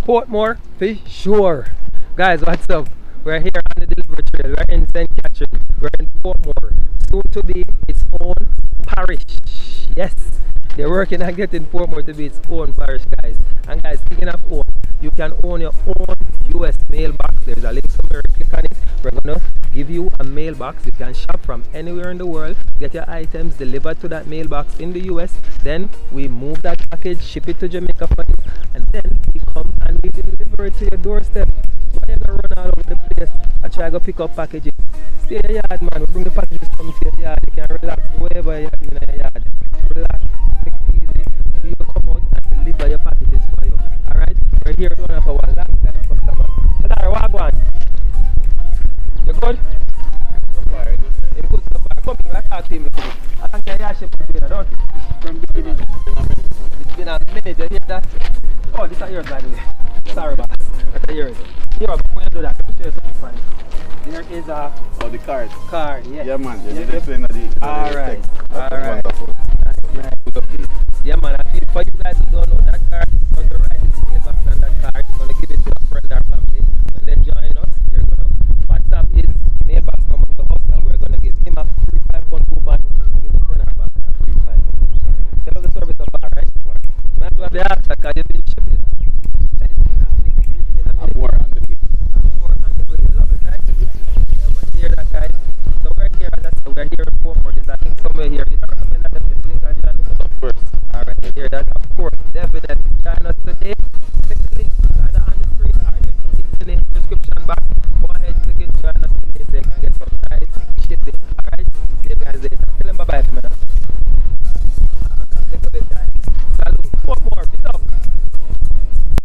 Portmore for sure. Guys, what's up? We're here on the delivery trail. We're in St. Catherine. We're in Portmore. Soon to be its own parish. Yes, they're working on getting Portmore to be its own parish, guys. And guys, speaking of own, you can own your own US mailbox. There's a link somewhere. Click on it. We're gonna give you a mailbox. You can shop from anywhere in the world, get your items delivered to that mailbox in the US. Then we move that package, ship it to Jamaica for you, and then we come and we deliver it to your doorstep. Why you gonna run all over the place? I try to pick up packages. Stay in your yard, man. We bring the packages from to your yard. You can relax wherever you're in your yard. Relax, take it easy. We will come out and deliver your packages for you. Alright? We're here with one of our long time customers. Shadar, Wagwan. You good? In good so far. Come in, let's talk to him. I think you're ship here, don't you? From beginning. It's been a minute, you hear that? Oh, this is yours, by the way. Sorry, boss. That's yours. Here, before you do that, let me show you something funny. There is a... Oh, the card. Card, yes. Yeah, man. You need to explain the Alright. Alright. Wonderful. Nice. Yeah, man. I feel for you guys who don't know, that card is going to write its mailbox on that card. You're going to give it to a friend or family. When they join us, they're going to WhatsApp his mailbox number to us, and we're going to give him a free 5-pound coupon and give a friend or family a free 5 pounds. You know the service so far, right? Man, you have the after because you've been shipping.